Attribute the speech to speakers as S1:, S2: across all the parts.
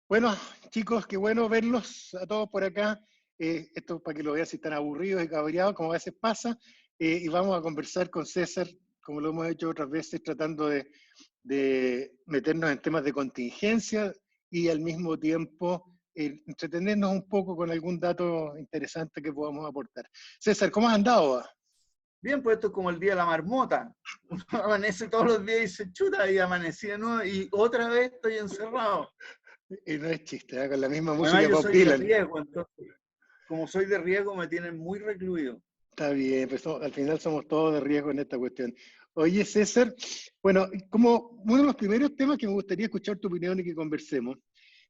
S1: Bueno, chicos, qué bueno verlos a todos por acá. Esto para que lo vean si están aburridos y cabreados, como a veces pasa. Y vamos a conversar con César, como lo hemos hecho otras veces, tratando de meternos en temas de contingencia y al mismo tiempo entretenernos un poco con algún dato interesante que podamos aportar. César, ¿cómo has andado?
S2: Bien, pues esto es como el día de la marmota. Uno amanece todos los días y se chuta y amanecí de nuevo y otra vez estoy encerrado.
S1: Y no es chiste, con la misma música
S2: Además
S1: de
S2: yo
S1: Bob
S2: soy de
S1: Dylan.
S2: riesgo, entonces, como soy de riesgo me tienen muy recluido.
S1: Está bien, pues al final somos todos de riesgo en esta cuestión. Oye, César, bueno, como uno de los primeros temas que me gustaría escuchar tu opinión y que conversemos,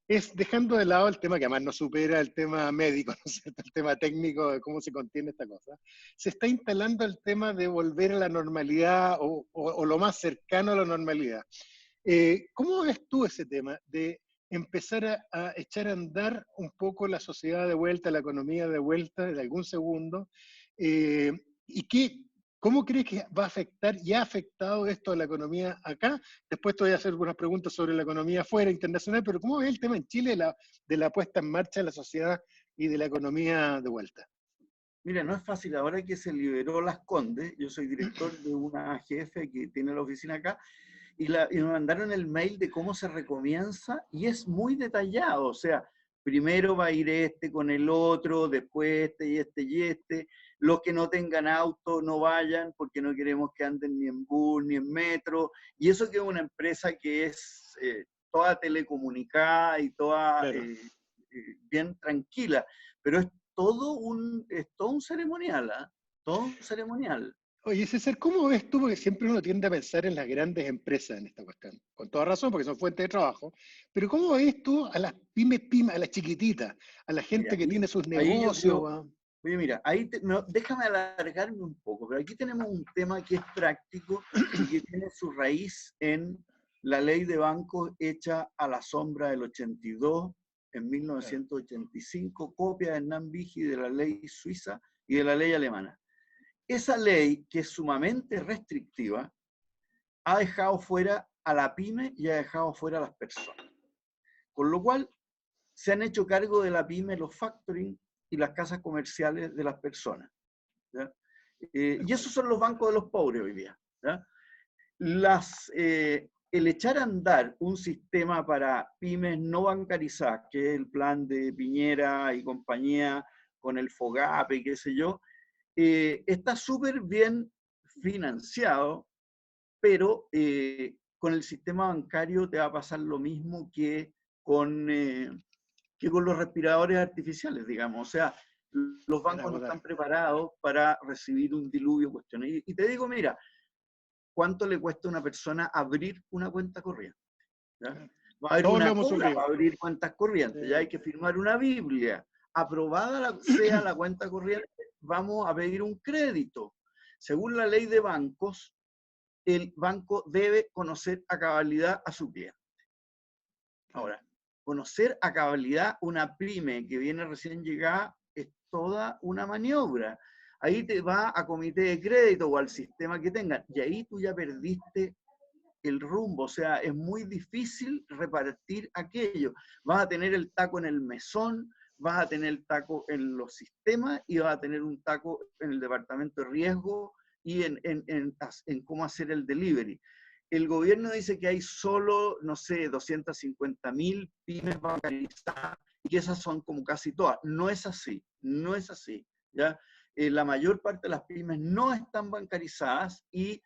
S1: es dejando de lado el tema que además no supera el tema médico, ¿no es cierto? El tema técnico de cómo se contiene esta cosa. Se está instalando el tema de volver a la normalidad o lo más cercano a la normalidad. ¿Cómo ves tú ese tema de empezar a echar a andar un poco la sociedad de vuelta, la economía de vuelta de algún segundo? Eh, ¿Y cómo crees que va a afectar y ha afectado esto a la economía acá? Después te voy a hacer algunas preguntas sobre la economía fuera, internacional, pero ¿cómo ves el tema en Chile de la puesta en marcha de la sociedad y de la economía de vuelta?
S2: Mira, no es fácil, ahora que se liberó Las Condes, yo soy director de una AGF que tiene la oficina acá, y me mandaron el mail de cómo se recomienza y es muy detallado, o sea, primero va a ir este con el otro, después este y este y este, los que no tengan auto no vayan porque no queremos que anden ni en bus ni en metro, y eso que es una empresa que es toda telecomunicada y toda
S1: Claro.
S2: bien tranquila, pero es todo un ceremonial, ¿ah? Todo un ceremonial.
S1: Oye, César, ¿cómo ves tú? Porque siempre uno tiende a pensar en las grandes empresas en esta cuestión, con toda razón, porque son fuentes de trabajo, pero ¿cómo ves tú a las pymes, a las chiquititas, a la
S2: Mira,
S1: gente que tiene sus
S2: ahí
S1: negocios? ¿Va?
S2: oye, mira, ahí no, déjame alargarme un poco, pero aquí tenemos un tema que es práctico y que tiene su raíz en la ley de bancos hecha a la sombra del 82, en
S1: Claro.
S2: 1985, copia de Hernán Vigi de la ley suiza y de la ley alemana. Esa ley, que es sumamente restrictiva, ha dejado fuera a la pyme y ha dejado fuera a las personas. Con lo cual, se han hecho cargo de la pyme los factoring y las casas comerciales de las personas. ¿Ya? Y esos son los bancos de los pobres hoy día. ¿Ya? El echar a andar un sistema para pymes no bancarizadas, que es el plan de Piñera y compañía con el FOGAPE, qué sé yo, está súper bien financiado, pero con el sistema bancario te va a pasar lo mismo con, eh, que con los respiradores artificiales, digamos. O sea, los
S1: Van a
S2: bancos no
S1: agotar.
S2: están preparados para recibir un diluvio de cuestiones. Y te digo, mira, ¿cuánto le cuesta a una persona abrir una cuenta corriente? ¿Ya?
S1: Claro.
S2: Va a haber
S1: Todos lo
S2: una
S1: hemos
S2: cola
S1: sufrido.
S2: para abrir cuentas corrientes, ya hay
S1: Sí.
S2: que firmar una Biblia. Aprobada sea la cuenta corriente, vamos a pedir un crédito. Según la ley de bancos, el banco debe conocer a cabalidad a su cliente.
S1: Claro.
S2: Ahora, conocer a cabalidad una pyme que viene recién llegada es toda una maniobra. Ahí te va a comité de crédito o al sistema que tengan, y ahí tú ya perdiste el rumbo, o sea, es muy difícil repartir aquello. Vas a tener el taco en el mesón, vas a tener el taco en los sistemas y vas a tener un taco en el departamento de riesgo y en cómo hacer el delivery. El gobierno dice que hay solo, no sé, 250.000 pymes bancarizadas y que esas son como casi todas. No es así, no es así. ¿Ya? La mayor parte de las pymes no están bancarizadas y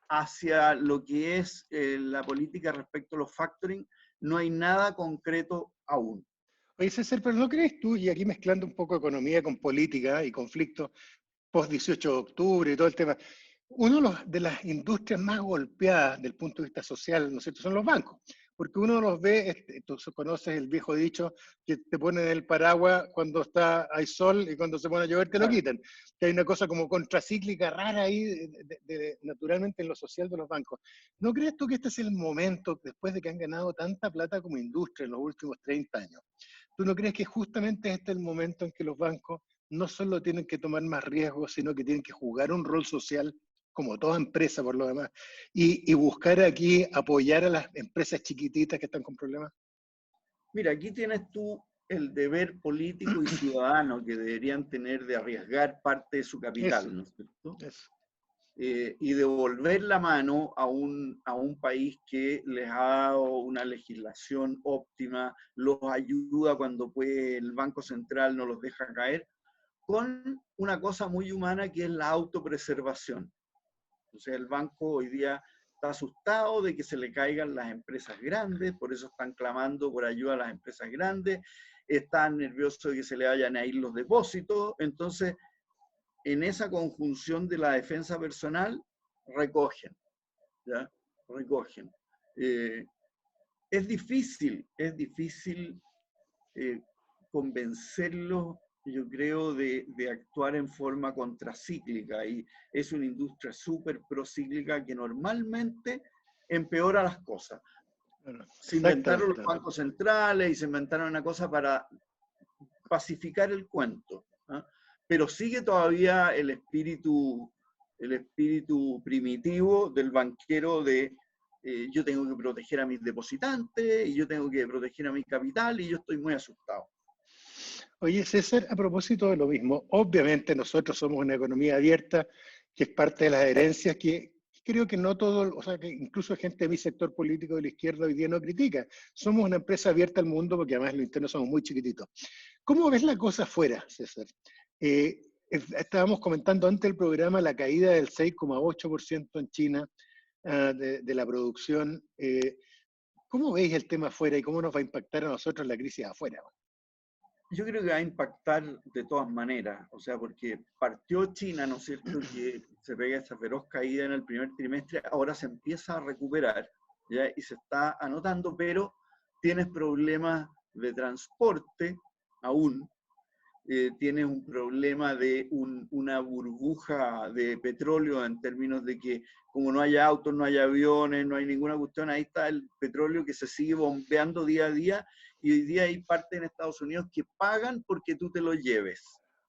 S2: hacia lo que es la política respecto a los factoring, no hay nada concreto aún.
S1: Oye, César, pero ¿no crees tú, y aquí mezclando un poco economía con política y conflicto post 18 de octubre y todo el tema, uno de las industrias más golpeadas del punto de vista social, ¿no es cierto?, son los bancos. Porque uno los ve, tú conoces el viejo dicho que te ponen el paraguas cuando hay sol y cuando se pone a llover te lo
S2: Claro.
S1: quitan. Que hay una cosa como contracíclica rara ahí, naturalmente en lo social de los bancos. ¿No crees tú que este es el momento, después de que han ganado tanta plata como industria en los últimos 30 años? ¿Tú no crees que justamente este es el momento en que los bancos no solo tienen que tomar más riesgos, sino que tienen que jugar un rol social, como toda empresa por lo demás, y buscar aquí apoyar a las empresas chiquititas que están con problemas?
S2: Mira, aquí tienes tú el deber político y ciudadano que deberían tener de arriesgar parte de su
S1: Eso,
S2: capital, ¿no es cierto?
S1: eso.
S2: Y devolver la mano a un país que les ha dado una legislación óptima, los ayuda cuando puede, el Banco Central no los deja caer, con una cosa muy humana que es la autopreservación. O sea, el banco hoy día está asustado de que se le caigan las empresas grandes, por eso están clamando por ayuda a las empresas grandes, están nerviosos de que se le vayan a ir los depósitos, entonces en esa conjunción de la defensa personal recogen, ¿ya? Recogen. Eh, es difícil convencerlos, yo creo, de actuar en forma contracíclica. Y es una industria súper procíclica que normalmente empeora las cosas.
S1: Bueno,
S2: Se inventaron los
S1: exactamente.
S2: bancos centrales y se inventaron una cosa para pacificar el cuento, ¿ah? Pero sigue todavía el espíritu primitivo del banquero de yo tengo que proteger a mis depositantes y yo tengo que proteger a mi capital y yo estoy muy asustado.
S1: Oye, César, a propósito de lo mismo, obviamente nosotros somos una economía abierta, que es parte de las herencias que creo que no todo, o sea, que incluso gente de mi sector político de la izquierda hoy día no critica. Somos una empresa abierta al mundo porque además en lo interno somos muy chiquititos. ¿Cómo ves la cosa afuera, César? Estábamos comentando antes del programa la caída del 6,8% en China de la producción. ¿Cómo veis el tema afuera y cómo nos va a impactar a nosotros la crisis afuera?
S2: Yo creo que va a impactar de todas maneras, o sea, porque partió China, ¿no es cierto?, que se pega esa feroz caída en el primer trimestre, ahora se empieza a recuperar, ¿ya? Y se está anotando, pero tienes problemas de transporte aún, tienes un problema de una burbuja de petróleo en términos de que como no hay autos, no hay aviones, no hay ninguna cuestión, ahí está el petróleo que se sigue bombeando día a día y hoy día hay partes en Estados Unidos que pagan porque tú te lo lleves,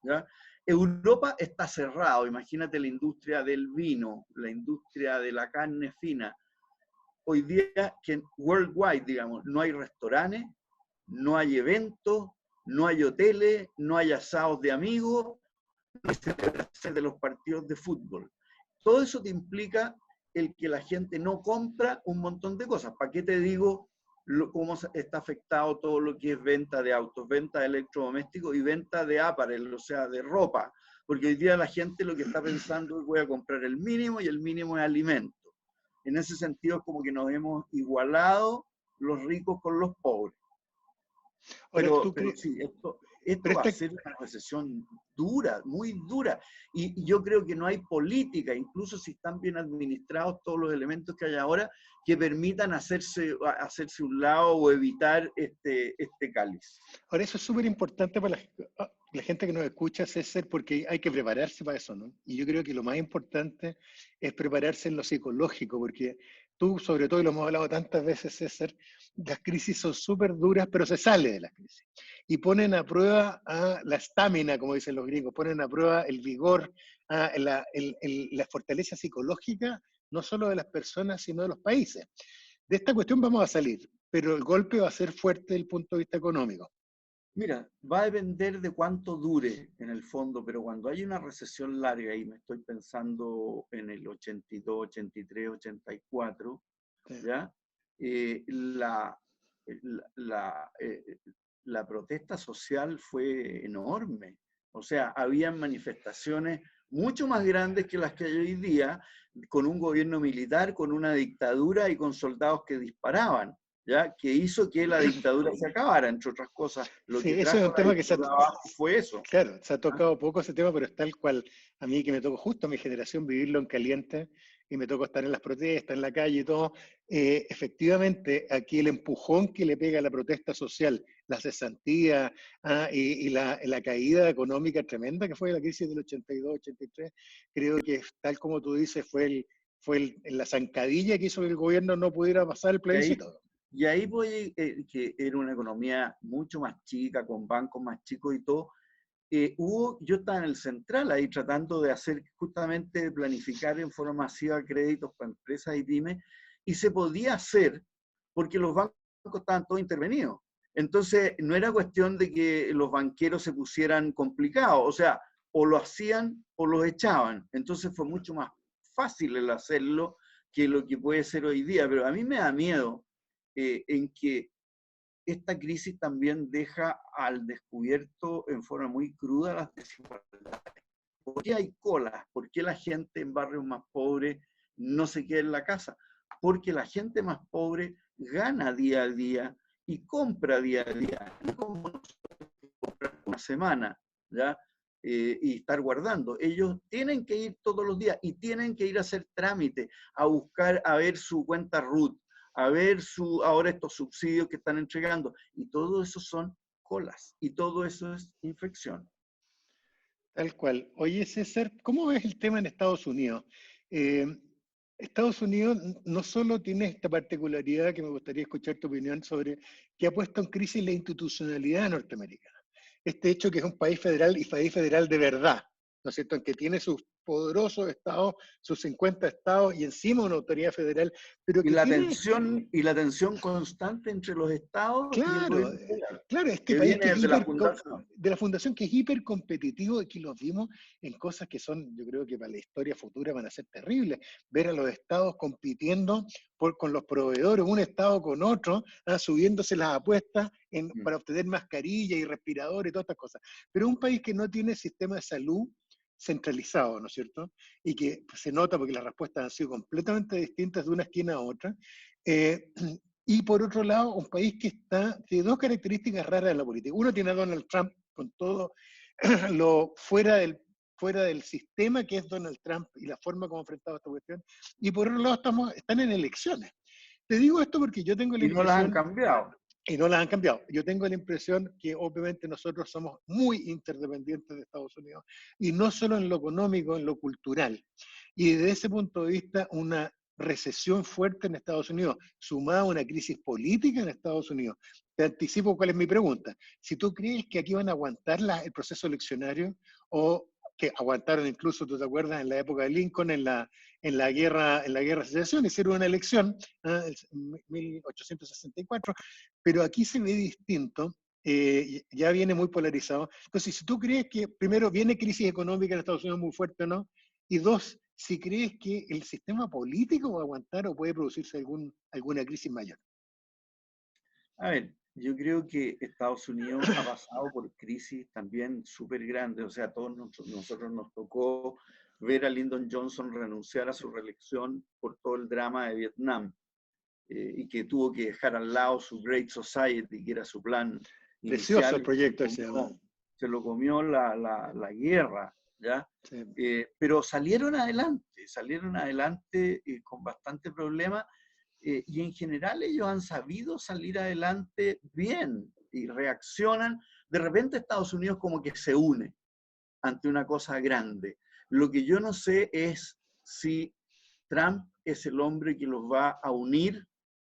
S2: ¿ya? Europa está cerrado, imagínate la industria del vino, la industria de la carne fina. Hoy día, que worldwide, digamos, no hay restaurantes, no hay eventos, no hay hoteles, no hay asados de amigos, no hay celebraciones de los partidos de fútbol. Todo eso te implica el que la gente no compra un montón de cosas. ¿Para qué te digo cómo está afectado todo lo que es venta de autos, venta de electrodomésticos y venta de apparel, o sea, de ropa? Porque hoy día la gente lo que está pensando es voy a comprar el mínimo y el mínimo es alimento. En ese sentido es como que nos hemos igualado los ricos con los pobres.
S1: Ahora, ¿tú
S2: Pero
S1: crees?
S2: sí, esto
S1: Pero
S2: va a
S1: esta,
S2: ser una recesión dura, muy dura. Y yo creo que no hay política, incluso si están bien administrados todos los elementos que hay ahora, que permitan hacerse un lado o evitar este cáliz.
S1: Ahora, eso es súper importante para la gente que nos escucha, César, porque hay que prepararse para eso, ¿no? Y yo creo que lo más importante es prepararse en lo psicológico, porque tú, sobre todo, y lo hemos hablado tantas veces, César, las crisis son súper duras, pero se sale de las crisis. Y ponen a prueba a la estamina, como dicen los gringos, ponen a prueba el vigor, la fortaleza psicológica, no solo de las personas, sino de los países. De esta cuestión vamos a salir, pero el golpe va a ser fuerte desde el punto de vista económico.
S2: Mira, va a depender de cuánto dure en el fondo, pero cuando hay una recesión larga, y me estoy pensando en el 82, 83, 84,
S1: Sí.
S2: ¿ya? La, la, la protesta social fue enorme. O sea, habían manifestaciones mucho más grandes que las que hay hoy día, con un gobierno militar, con una dictadura y con soldados que disparaban, ¿ya? Que hizo que la dictadura se acabara, entre otras cosas. Lo
S1: Sí,
S2: que
S1: eso es
S2: trajo
S1: un
S2: la
S1: tema que
S2: dictadura abajo fue eso.
S1: claro, se ha
S2: ¿Ah?
S1: tocado poco ese tema, pero es tal cual a mí que me tocó justo a mi generación vivirlo en caliente y me tocó estar en las protestas, en la calle y todo. Efectivamente, aquí el empujón que le pega a la protesta social, la cesantía y la caída económica tremenda que fue la crisis del 82, 83, creo que tal como tú dices, la zancadilla que hizo que el gobierno no pudiera pasar el
S2: Y ahí,
S1: plebiscito.
S2: y ahí voy, que era una economía mucho más chica, con bancos más chicos y todo. Yo estaba en el central ahí tratando de hacer justamente planificar en forma masiva créditos para empresas y pymes, y se podía hacer porque los bancos estaban todos intervenidos. Entonces, no era cuestión de que los banqueros se pusieran complicados, o sea, o lo hacían o los echaban. Entonces fue mucho más fácil el hacerlo que lo que puede ser hoy día. Pero a mí me da miedo en que esta crisis también deja al descubierto en forma muy cruda las desigualdades. ¿Por qué hay colas? ¿Por qué la gente en barrios más pobres no se queda en la casa? Porque la gente más pobre gana día a día y compra día a día. No como nosotros que comprar una semana, ¿ya? Y estar guardando. Ellos tienen que ir todos los días y tienen que ir a hacer trámite, a buscar, a ver su cuenta RUT, a ver ahora estos subsidios que están entregando. Y todo eso son colas y todo eso es infección.
S1: Tal cual. Oye, César, ¿cómo ves el tema en Estados Unidos? Eh, Estados Unidos no solo tiene esta particularidad que me gustaría escuchar tu opinión sobre, que ha puesto en crisis la institucionalidad norteamericana. Este hecho que es un país federal y país federal de verdad, ¿no es cierto? En que tiene sus poderosos estados, sus 50 estados y encima una autoridad federal, pero que tiene,
S2: Y la tensión constante entre los estados y el
S1: claro,
S2: gobierno federal,
S1: claro, este
S2: que
S1: país que
S2: viene
S1: es
S2: desde la fundación.
S1: de la fundación que es hiper competitivo, aquí los vimos en cosas que son, yo creo que para la historia futura van a ser terribles. Ver a los estados compitiendo con los proveedores, un estado con otro, subiéndose las apuestas para obtener mascarilla y respiradores y todas estas cosas. Pero un país que no tiene sistema de salud centralizado, ¿no es cierto? Y que se nota porque las respuestas han sido completamente distintas de una esquina a otra. Eh, y por otro lado, un país que tiene dos características raras en la política. Uno tiene a Donald Trump con todo lo fuera del sistema que es Donald Trump y la forma como ha enfrentado esta cuestión. Y por otro lado, están en elecciones. Te digo esto porque yo tengo la
S2: Y no las han
S1: impresión,
S2: cambiado.
S1: y no las han cambiado. Yo tengo la impresión que obviamente nosotros somos muy interdependientes de Estados Unidos, y no solo en lo económico, en lo cultural. Y desde ese punto de vista, una recesión fuerte en Estados Unidos, sumada a una crisis política en Estados Unidos. Te anticipo cuál es mi pregunta. Si tú crees que aquí van a aguantar el proceso eleccionario, o que aguantaron incluso, tú te acuerdas, en la época de Lincoln, en la guerra de secesión, hicieron una elección, en 1864, pero aquí se ve distinto, ya viene muy polarizado. Entonces, si tú crees que, primero, viene crisis económica en Estados Unidos muy fuerte o no, y dos, si crees que el sistema político va a aguantar o puede producirse alguna crisis mayor.
S2: A ver, yo creo que Estados Unidos ha pasado por crisis también súper grandes. O sea, a todos nosotros nos tocó ver a Lyndon Johnson renunciar a su reelección por todo el drama de Vietnam, y que tuvo que dejar al lado su Great Society, que era su plan
S1: Precioso el
S2: inicial,
S1: proyecto ese.
S2: se lo comió la guerra, ¿ya?
S1: Sí.
S2: Pero salieron adelante con bastante problema, y en general ellos han sabido salir adelante bien y reaccionan. De repente Estados Unidos como que se une ante una cosa grande. Lo que yo no sé es si Trump es el hombre que los va a unir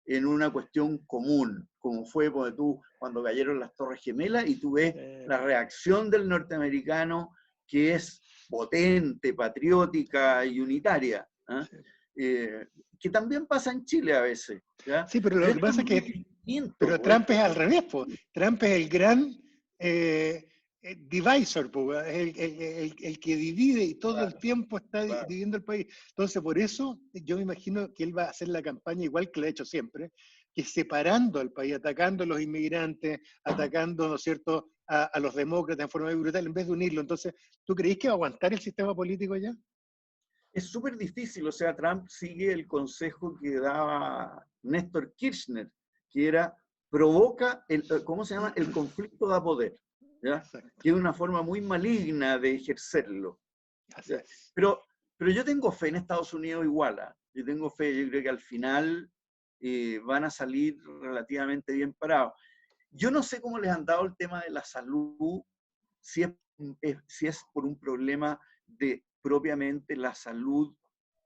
S2: en una cuestión común, como fue cuando cayeron las Torres Gemelas y tú ves la reacción del norteamericano, que es potente, patriótica y unitaria, ¿eh? Que también pasa en Chile a veces, ¿ya?
S1: Sí, pero lo que pasa es que Trump es al revés, po. Trump es el gran divisor, po, el que divide y todo el tiempo está dividiendo el país. Entonces, por eso yo me imagino que él va a hacer la campaña igual que lo ha hecho siempre, que separando al país, atacando a los inmigrantes, atacando, ¿no es cierto?, a los demócratas en forma muy brutal, en vez de unirlo. Entonces, ¿tú crees que va a aguantar el sistema político ya?
S2: Es súper difícil. O sea, Trump sigue el consejo que daba Néstor Kirchner, que era provoca ¿cómo se llama? El conflicto de poder, ¿ya? Que es una forma muy maligna de ejercerlo. Pero yo tengo fe en Estados Unidos igual. Yo tengo fe, yo creo que al final van a salir relativamente bien parados. Yo no sé cómo les han dado el tema de la salud, si es por un problema de propiamente la salud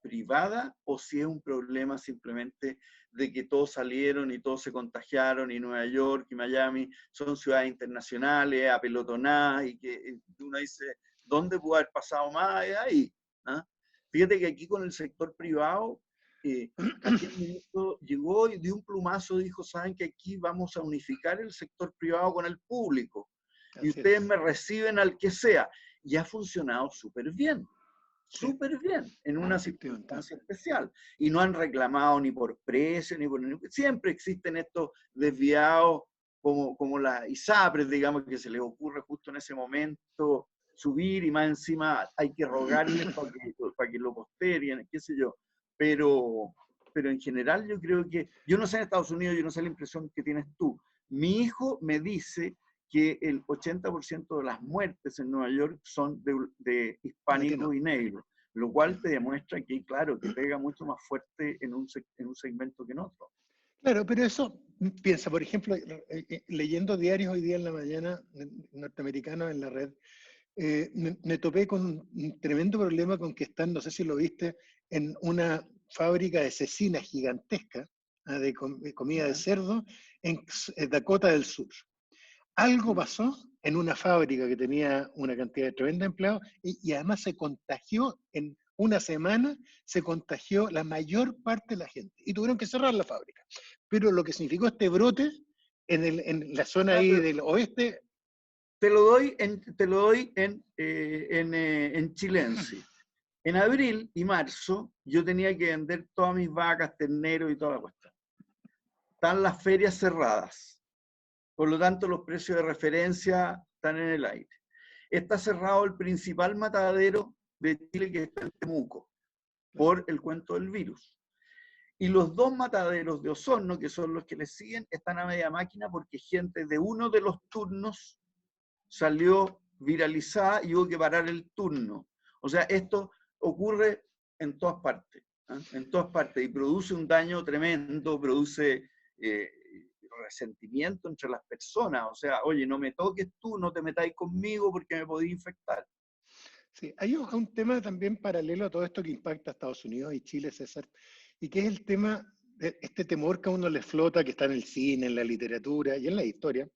S2: privada o si es un problema simplemente de que todos salieron y todos se contagiaron y Nueva York y Miami son ciudades internacionales, apelotonadas, y que uno dice, ¿dónde pudo haber pasado más? Ahí. ¿Ah? Fíjate que aquí con el sector privado aquel ministro llegó y de un plumazo dijo, saben que aquí vamos a unificar el sector privado con el público y
S1: Así
S2: ustedes
S1: es.
S2: me reciben al que sea. Y ha funcionado
S1: Sí,
S2: súper bien, en una
S1: efectivamente.
S2: circunstancia especial. Y no han reclamado ni por precio, ni por... Siempre existen estos desviados como las ISAPRES, digamos, que se les ocurre justo en ese momento subir y más encima hay que rogarles para que lo posterguen, qué sé yo. Pero, pero en general yo creo que, yo no sé en Estados Unidos, yo no sé la impresión que tienes tú. Mi hijo me dice que el 80% de las muertes en Nueva York son de
S1: Latino.
S2: hispánicos y negros, lo
S1: Sí.
S2: cual te demuestra que, claro, que pega mucho más fuerte en un segmento que en otro.
S1: Claro, pero eso, piensa, por ejemplo, leyendo diarios hoy día en la mañana norteamericanos en la red, me topé con un tremendo problema con que están, no sé si lo viste, en una fábrica de cecina gigantesca, de comida de
S2: ¿Ya?
S1: cerdo en Dakota del Sur. Algo
S2: Mm.
S1: pasó en una fábrica que tenía una cantidad de tremenda empleados y además se contagió en una semana, se contagió la mayor parte de la gente y tuvieron que cerrar la fábrica. Pero lo que significó este brote en la zona
S2: Ah,
S1: ahí
S2: pero
S1: del oeste,
S2: en chilense. En abril y marzo yo tenía que vender todas mis vacas, terneros y toda la cuestión. Están las ferias cerradas. Por lo tanto, los precios de referencia están en el aire. Está cerrado el principal matadero de Chile, que está en Temuco, por el cuento del virus. Y los dos mataderos de Osorno, que son los que le siguen, están a media máquina porque gente de uno de los turnos salió viralizada y hubo que parar el turno. O sea, esto ocurre en todas partes, ¿eh? En todas partes, y produce un daño tremendo, produce resentimiento entre las personas. O sea, oye, no me toques tú, no te metáis conmigo porque me podía infectar.
S1: sí, hay un tema también paralelo a todo esto que impacta a Estados Unidos y Chile, César, y que es el tema de este temor que a uno le flota, que está en el cine, en la literatura y en la historia,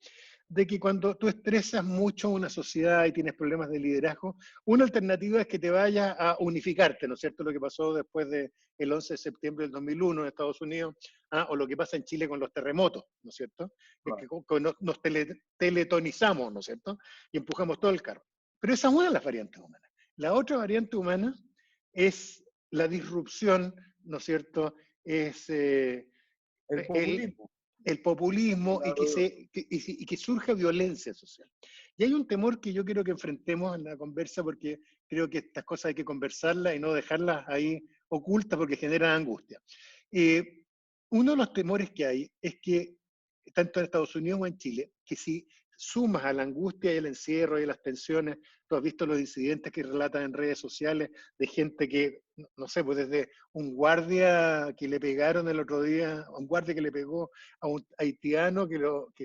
S1: de que cuando tú estresas mucho una sociedad y tienes problemas de liderazgo, una alternativa es que te vayas a unificarte, ¿no es cierto? Lo que pasó después del 11 de septiembre del 2001 en Estados Unidos, o lo que pasa en Chile con los terremotos, ¿no es cierto? Es que
S2: Claro.
S1: nos teletonizamos, ¿no es cierto? Y empujamos todo el carro. Pero esa es una de las variantes humanas. La otra variante humana es la disrupción, ¿no es cierto? Es
S2: El
S1: el,
S2: populismo.
S1: el populismo
S2: Claro.
S1: y que surja violencia social. Y hay un temor que yo quiero que enfrentemos en la conversa porque creo que estas cosas hay que conversarlas y no dejarlas ahí ocultas porque generan angustia. Uno de los temores que hay es que, tanto en Estados Unidos como en Chile, que si sumas a la angustia y el encierro y las tensiones, tú has visto los incidentes que relatan en redes sociales de gente que, no sé, pues desde un guardia que le pegaron el otro día, un guardia que le pegó a un haitiano que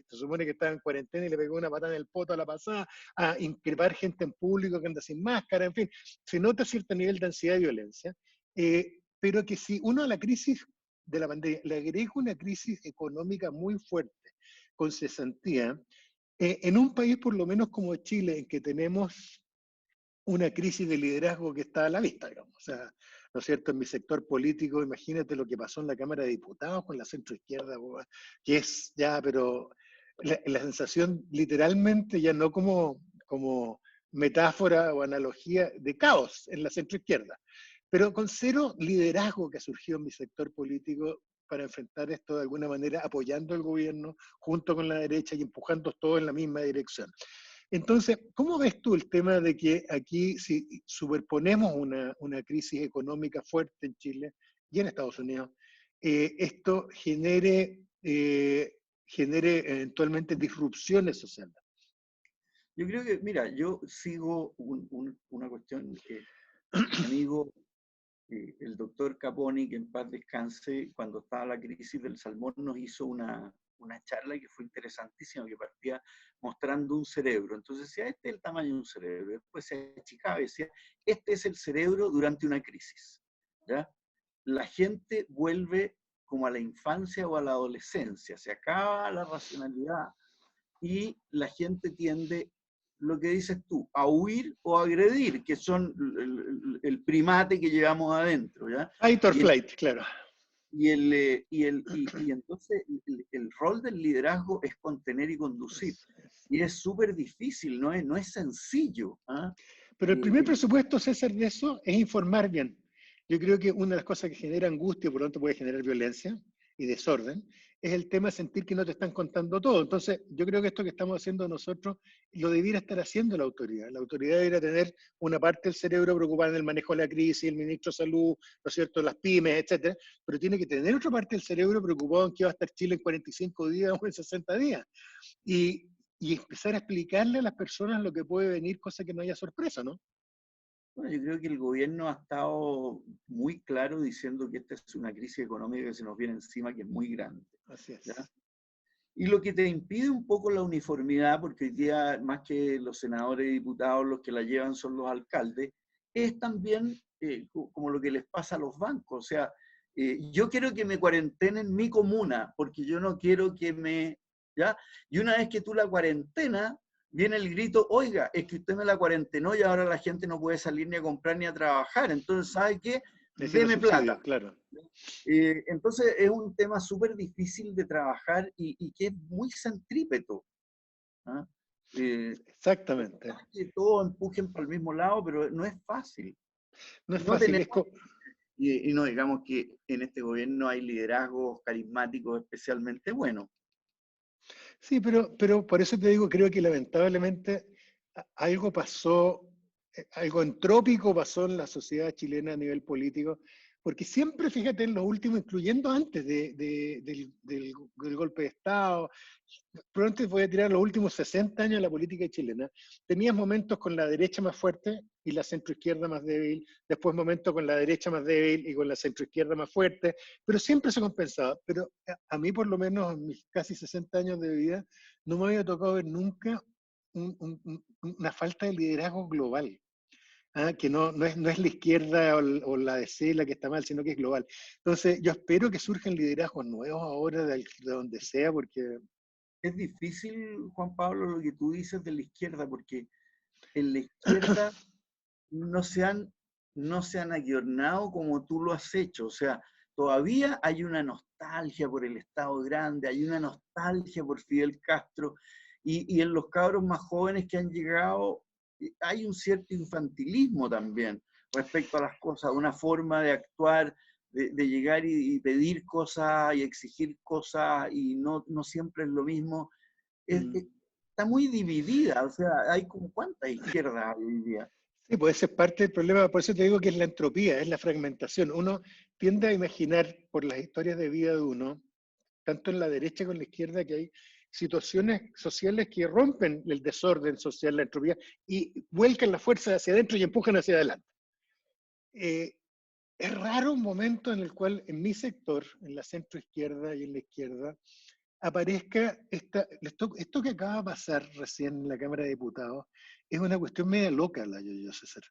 S1: se supone que estaba en cuarentena y le pegó una patada en el poto a la pasada, a increpar gente en público que anda sin máscara, en fin, se nota cierto nivel de ansiedad y violencia, pero que si uno a la crisis de la pandemia le agrega una crisis económica muy fuerte, con cesantía, en un país por lo menos como Chile, en que tenemos una crisis de liderazgo que está a la vista, digamos. O sea, ¿no es cierto? En mi sector político, imagínate lo que pasó en la Cámara de Diputados con la centroizquierda, que es ya, pero la sensación literalmente ya no como metáfora o analogía de caos en la centroizquierda, pero con cero liderazgo que surgió en mi sector político para enfrentar esto de alguna manera, apoyando al gobierno junto con la derecha y empujando todo en la misma dirección. Entonces, ¿cómo ves tú el tema de que aquí, si superponemos una crisis económica fuerte en Chile y en Estados Unidos, esto genere eventualmente disrupciones sociales?
S2: Yo creo que, mira, yo sigo una cuestión que mi amigo, el doctor Caponi, que en paz descanse, cuando estaba la crisis del salmón, nos hizo una charla que fue interesantísima, que partía mostrando un cerebro. Entonces decía, este es el tamaño de un cerebro. Después se achicaba y decía, este es el cerebro durante una crisis. ¿Ya? La gente vuelve como a la infancia o a la adolescencia, se acaba la racionalidad y la gente tiende, lo que dices tú, a huir o a agredir, que son el primate que llevamos adentro, ¿ya?
S1: Fight or
S2: Y en
S1: flight, claro.
S2: Y entonces el rol del liderazgo es contener y conducir. Y es súper difícil, no es sencillo. ¿Ah?
S1: Pero el primer presupuesto, César, de eso es informar bien. Yo creo que una de las cosas que genera angustia, por lo tanto puede generar violencia y desorden, es el tema de sentir que no te están contando todo. Entonces, yo creo que esto que estamos haciendo nosotros lo debiera estar haciendo la autoridad. La autoridad debería tener una parte del cerebro preocupada en el manejo de la crisis, el ministro de Salud, ¿no es cierto?, las pymes, etcétera, pero tiene que tener otra parte del cerebro preocupado en qué va a estar Chile en 45 días o en 60 días. Y empezar a explicarle a las personas lo que puede venir, cosa que no haya sorpresa, ¿no?
S2: Bueno, yo creo que el gobierno ha estado muy claro diciendo que esta es una crisis económica que se nos viene encima, que es muy grande.
S1: Así es.
S2: ¿Ya? Y lo que te impide un poco la uniformidad, porque hoy día más que los senadores y diputados los que la llevan son los alcaldes, es también como lo que les pasa a los bancos. O sea, yo quiero que me cuarentenen mi comuna, porque yo no quiero que me... ¿ya? Y una vez que tú la cuarentena, viene el grito, oiga, es que usted me la cuarentenó y ahora la gente no puede salir ni a comprar ni a trabajar. Entonces, ¿sabe qué? Deme plata.
S1: Claro.
S2: Entonces es un tema súper difícil de trabajar y que es muy centrípeto. ¿Ah?
S1: Exactamente.
S2: Que todos empujen para el mismo lado, pero no es fácil.
S1: No es fácil.
S2: Y no digamos que en este gobierno hay liderazgos carismáticos especialmente buenos.
S1: Sí, pero por eso te digo, creo que lamentablemente algo pasó, algo entrópico pasó en la sociedad chilena a nivel político, porque siempre, fíjate, en los últimos, incluyendo antes del golpe de Estado, pronto voy a tirar los últimos 60 años de la política chilena, tenías momentos con la derecha más fuerte y la centroizquierda más débil, después momentos con la derecha más débil y con la centroizquierda más fuerte, pero siempre se compensaba. Pero a mí, por lo menos en mis casi 60 años de vida, no me había tocado ver nunca una falta de liderazgo global. Que no es la izquierda o la DC la que está mal, sino que es global. Entonces, yo espero que surjan liderazgos nuevos ahora de donde sea, porque...
S2: Es difícil, Juan Pablo, lo que tú dices de la izquierda, porque en la izquierda no se han ayornado como tú lo has hecho. O sea, todavía hay una nostalgia por el Estado Grande, hay una nostalgia por Fidel Castro, y en los cabros más jóvenes que han llegado hay un cierto infantilismo también respecto a las cosas, una forma de actuar, de llegar y pedir cosas y exigir cosas, y no siempre es lo mismo. Está muy dividida, o sea, hay como cuántas izquierdas hoy en día.
S1: Sí, pues ese es parte del problema, por eso te digo que es la entropía, es la fragmentación. Uno tiende a imaginar por las historias de vida de uno, tanto en la derecha como en la izquierda, que hay situaciones sociales que rompen el desorden social, la entropía, y vuelcan la fuerza hacia adentro y empujan hacia adelante. Es raro un momento en el cual en mi sector, en la centroizquierda y en la izquierda, aparezca esto que acaba de pasar recién en la Cámara de Diputados. Es una cuestión media loca, la yo, César.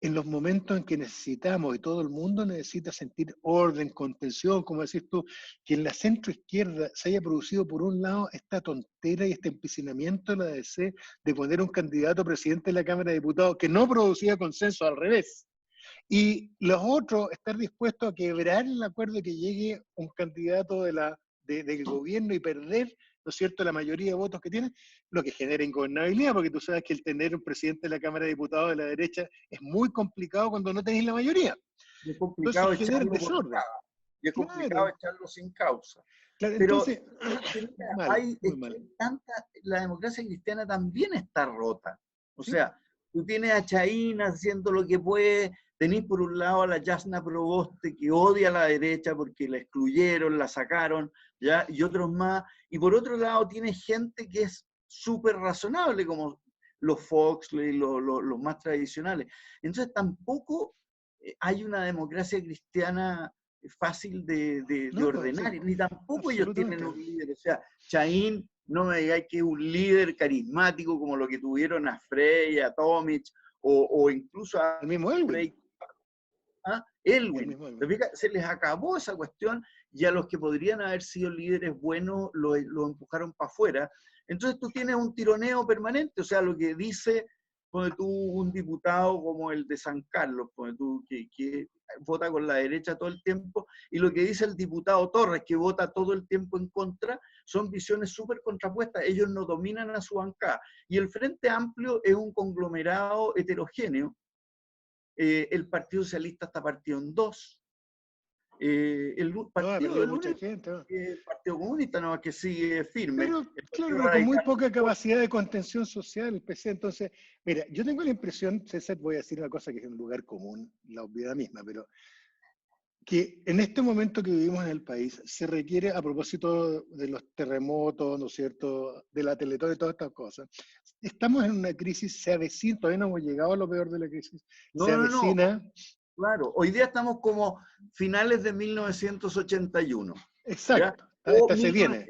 S1: En los momentos en que necesitamos, y todo el mundo necesita sentir orden, contención, como decís tú, que en la centroizquierda se haya producido, por un lado, esta tontera y este empecinamiento de la DC de poner un candidato a presidente de la Cámara de Diputados que no producía consenso, al revés. Y los otros, estar dispuestos a quebrar el acuerdo de que llegue un candidato del gobierno y perder, ¿no es cierto?, la mayoría de votos que tiene, lo que genera ingobernabilidad, porque tú sabes que el tener un presidente de la Cámara de Diputados de la derecha es muy complicado cuando no tenéis la mayoría.
S2: Es complicado
S1: Entonces genera
S2: echarlo
S1: desorden.
S2: y es complicado echarlo sin causa.
S1: Claro,
S2: Pero
S1: entonces,
S2: es que la democracia cristiana también está rota. O sea, tú tienes a Chaín haciendo lo que puede, tenés por un lado a la Yasna Proboste que odia a la derecha porque la excluyeron, la sacaron, ¿ya? Y otros más. Y por otro lado tienes gente que es súper razonable, como los Foxley, los más tradicionales. Entonces tampoco hay una democracia cristiana fácil de ordenar, ni tampoco ellos tienen un líder. O sea, Chaín, no me digáis que es un líder carismático como lo que tuvieron a Frey, a Tomic, o incluso a
S1: el mismo Elwin.
S2: Elwin. Se les acabó esa cuestión, y a los que podrían haber sido líderes buenos lo empujaron para afuera. Entonces tú tienes un tironeo permanente, o sea, lo que dice ponte tú un diputado como el de San Carlos, ponte tú, que vota con la derecha todo el tiempo, y lo que dice el diputado Torres, que vota todo el tiempo en contra, son visiones súper contrapuestas. Ellos no dominan a su bancada. Y el Frente Amplio es un conglomerado heterogéneo. El Partido Socialista está partido en dos. El
S1: No, ha
S2: partido,
S1: perdido
S2: el
S1: mucha
S2: único
S1: gente, ¿no?
S2: el Partido Comunista no, que sigue firme.
S1: Pero,
S2: El
S1: claro,
S2: Partido
S1: pero con muy
S2: Radical,
S1: poca capacidad de contención social, el PC. Entonces, mira, yo tengo la impresión, César, voy a decir una cosa que es un lugar común, la obviedad misma, pero que en este momento que vivimos en el país se requiere, a propósito de los terremotos, ¿no es cierto?, de la Teletón y todas estas cosas, estamos en una crisis, se avecina, todavía no hemos llegado a lo peor de la crisis, se
S2: no,
S1: avecina,
S2: claro. Hoy día estamos como finales de 1981, ¿ya?
S1: exacto, esta se viene.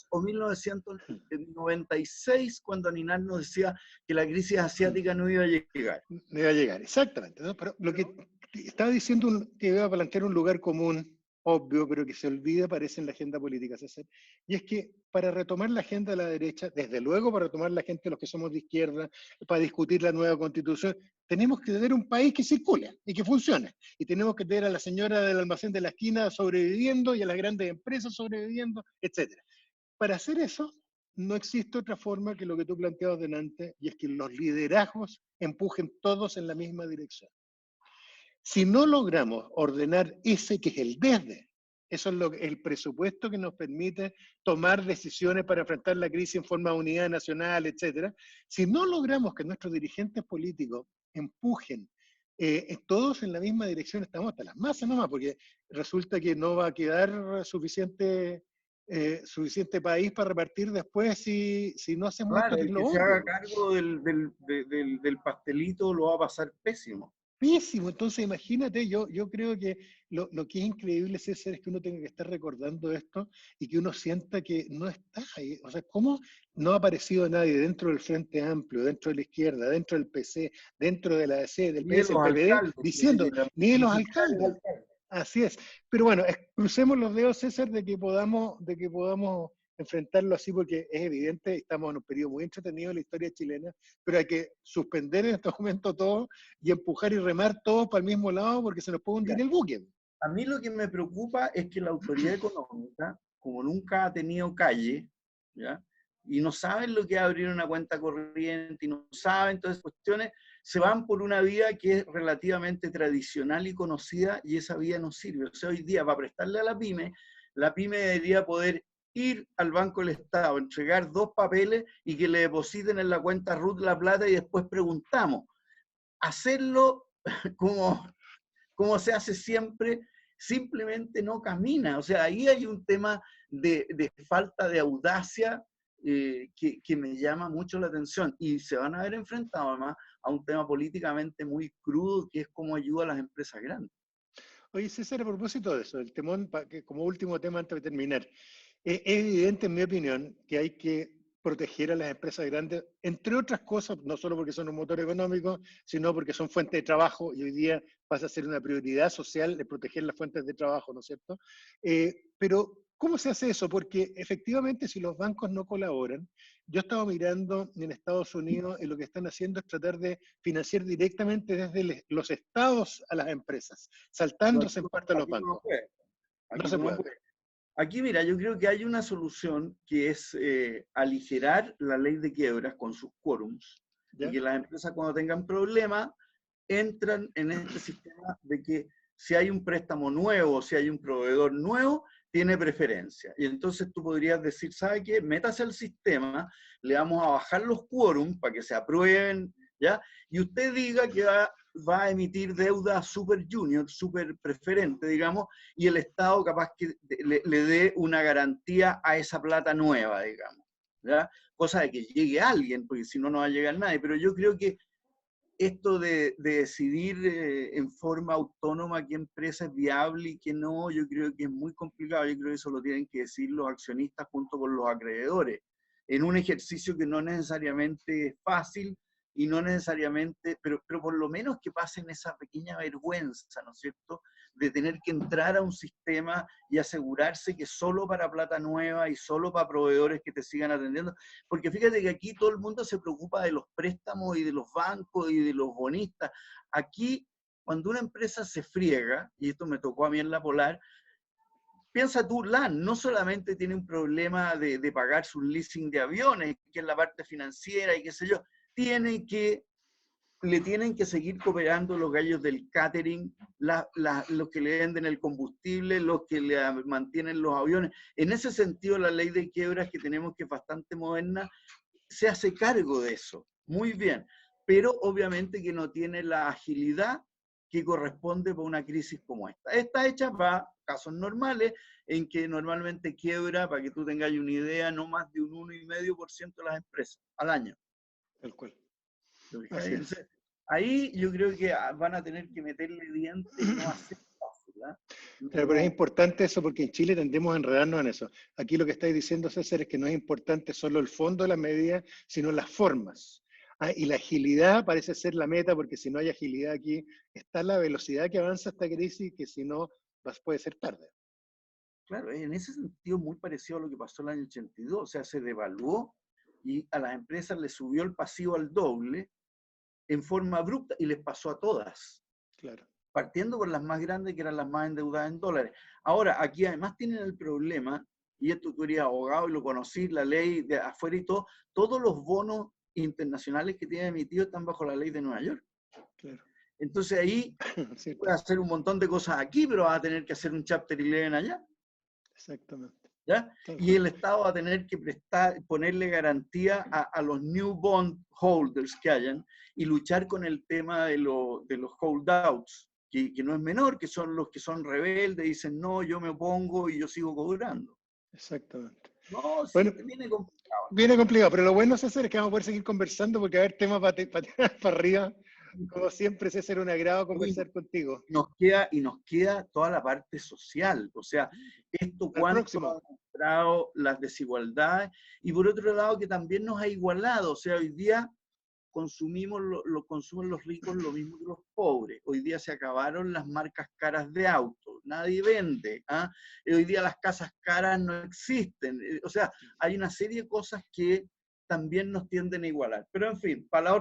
S2: O 1996, cuando Aninal nos decía que la crisis asiática no iba a llegar.
S1: Me va a llegar, exactamente, ¿no? Pero lo que estaba diciendo, que iba a plantear un lugar común, obvio, pero que se olvida, parece en la agenda política, César, y es que para retomar la agenda de la derecha, desde luego para retomar la gente, los que somos de izquierda, para discutir la nueva constitución, tenemos que tener un país que circule y que funcione. Y tenemos que tener a la señora del almacén de la esquina sobreviviendo y a las grandes empresas sobreviviendo, etcétera. Para hacer eso, no existe otra forma que lo que tú planteabas delante, y es que los liderazgos empujen todos en la misma dirección. Si no logramos ordenar ese que es el desde, eso es el presupuesto que nos permite tomar decisiones para enfrentar la crisis en forma de unidad nacional, etcétera. Si no logramos que nuestros dirigentes políticos empujen todos en la misma dirección, estamos hasta las masas nomás, porque resulta que no va a quedar suficiente país para repartir después si no hacemos esto
S2: Claro,
S1: que es
S2: el
S1: lo
S2: que se
S1: obvio.
S2: haga cargo del pastelito lo va a pasar pésimo.
S1: Pésimo, entonces imagínate, yo creo que lo que es increíble, César, es que uno tenga que estar recordando esto y que uno sienta que no está ahí. O sea, ¿cómo no ha aparecido nadie dentro del Frente Amplio, dentro de la izquierda, dentro del PC, dentro de la DC, del
S2: Ni de
S1: PS,
S2: los
S1: el PPD,
S2: alcaldes,
S1: diciendo, ni de
S2: ni
S1: los
S2: siquiera de los
S1: alcaldes?
S2: alcaldes.
S1: Así es. Pero bueno, crucemos los dedos, César, de que podamos enfrentarlo así, porque es evidente, estamos en un periodo muy entretenido en la historia chilena, pero hay que suspender en este momento todo y empujar y remar todos para el mismo lado porque se nos puede hundir
S2: Mira,
S1: el buque.
S2: a mí lo que me preocupa es que la autoridad económica, como nunca ha tenido calle, ¿ya? Y no saben lo que es abrir una cuenta corriente, y no saben todas esas cuestiones, se van por una vía que es relativamente tradicional y conocida, y esa vía no sirve. O sea, hoy día, para prestarle a la pyme debería poder ir al Banco del Estado, entregar 2 papeles y que le depositen en la cuenta RUT la plata y después preguntamos. Hacerlo como se hace siempre, simplemente no camina. O sea, ahí hay un tema de falta de audacia que me llama mucho la atención. Y se van a ver enfrentados además a un tema políticamente muy crudo, que es cómo ayuda a las empresas grandes.
S1: Oye, César, a propósito de eso, el temón, que como último tema antes de terminar, es evidente, en mi opinión, que hay que proteger a las empresas grandes, entre otras cosas, no solo porque son un motor económico, sino porque son fuentes de trabajo y hoy día pasa a ser una prioridad social de proteger las fuentes de trabajo, ¿no es cierto? Pero, ¿cómo se hace eso? Porque efectivamente, si los bancos no colaboran, yo he estado mirando en Estados Unidos y lo que están haciendo es tratar de financiar directamente desde los estados a las empresas,
S2: Pero
S1: saltándose en parte a los
S2: aquí no
S1: bancos.
S2: puede.
S1: No
S2: Aquí
S1: se
S2: no
S1: puede.
S2: puede. Aquí, mira, yo creo que hay una solución que es aligerar la ley de quiebras con sus quórums y
S1: ¿Ya?
S2: que las empresas cuando tengan problemas entran en este sistema de que si hay un préstamo nuevo, si hay un proveedor nuevo, tiene preferencia. Y entonces tú podrías decir, ¿sabe qué? Métase al sistema, le vamos a bajar los quórums para que se aprueben, ¿ya? Y usted diga que va a emitir deuda super junior, super preferente, digamos, y el Estado capaz que le dé una garantía a esa plata nueva, digamos, ¿ya? Cosa de que llegue alguien, porque si no, no va a llegar nadie. Pero yo creo que esto de decidir en forma autónoma qué empresa es viable y qué no, yo creo que es muy complicado. Yo creo que eso lo tienen que decir los accionistas junto con los acreedores, en un ejercicio que no necesariamente es fácil y no necesariamente, pero por lo menos que pasen esa pequeña vergüenza, ¿no es cierto?, de tener que entrar a un sistema y asegurarse que solo para plata nueva y solo para proveedores que te sigan atendiendo. Porque fíjate que aquí todo el mundo se preocupa de los préstamos y de los bancos y de los bonistas. Aquí, cuando una empresa se friega, y esto me tocó a mí en la Polar, piensa tú, LAN no solamente tiene un problema de pagar su leasing de aviones, que es la parte financiera y qué sé yo, le tienen que seguir cooperando los gallos del catering, los que le venden el combustible, los que le mantienen los aviones. En ese sentido, la ley de quiebras que tenemos, que es bastante moderna, se hace cargo de eso. Muy bien. Pero obviamente que no tiene la agilidad que corresponde para una crisis como esta. Está hecha para casos normales, en que normalmente quiebra, para que tú tengas una idea, no más de un 1,5% de las empresas al año.
S1: Tal cual.
S2: Entonces, ahí yo creo que van a tener que meterle dientes y no hacer fácil. No.
S1: Pero es importante eso porque en Chile tendemos a enredarnos en eso. Aquí lo que estáis diciendo, César, es que no es importante solo el fondo de las medidas, sino las formas. Y la agilidad parece ser la meta, porque si no hay agilidad aquí, está la velocidad que avanza esta crisis, que si no, puede ser tarde.
S2: Claro, en ese sentido muy parecido a lo que pasó en el año 82, o sea, se devaluó y a las empresas les subió el pasivo al doble en forma abrupta y les pasó a todas.
S1: Claro.
S2: Partiendo por las más grandes, que eran las más endeudadas en dólares. Ahora, aquí además tienen el problema, y esto tú eres abogado y lo conocí, la ley de afuera y todo, todos los bonos internacionales que tienen emitidos están bajo la ley de Nueva York.
S1: Claro.
S2: Entonces ahí puedes hacer un montón de cosas aquí, pero vas a tener que hacer un Chapter 11 allá.
S1: Exactamente.
S2: ¿Ya? Y el Estado va a tener que ponerle garantía a los new bond holders que hayan y luchar con el tema de los holdouts, que no es menor, que son los que son rebeldes, dicen no, yo me opongo y yo sigo cobrando.
S1: Exactamente.
S2: No, sí,
S1: bueno,
S2: viene complicado.
S1: Viene complicado, pero lo bueno, César, es que vamos a poder seguir conversando porque va a haber temas para arriba. Como siempre, César, un agrado conversar contigo.
S2: Nos queda toda la parte social, o sea, esto cuánto ha demostrado las desigualdades, y por otro lado que también nos ha igualado, o sea, hoy día consumimos, lo consumen los ricos lo mismo que los pobres. Hoy día se acabaron las marcas caras de autos, nadie vende. Hoy día las casas caras no existen. O sea, hay una serie de cosas que también nos tienden a igualar. Pero en fin, para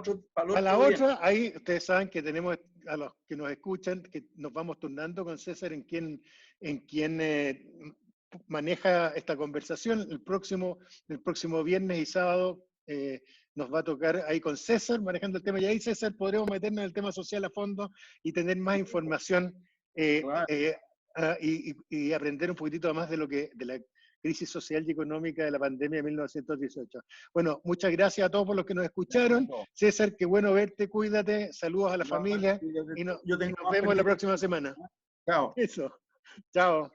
S2: la
S1: otra, ahí ustedes saben que tenemos a los que nos escuchan, que nos vamos turnando con César en quien maneja esta conversación. El próximo viernes y sábado nos va a tocar ahí con César, manejando el tema. Y ahí, César, podremos meternos en el tema social a fondo y tener más información y aprender un poquitito más de la crisis social y económica de la pandemia de 1918. Bueno, muchas gracias a todos por los que nos escucharon. César, qué bueno verte, cuídate, saludos a la familia y nos vemos la próxima semana.
S2: Chao.
S1: Eso, chao.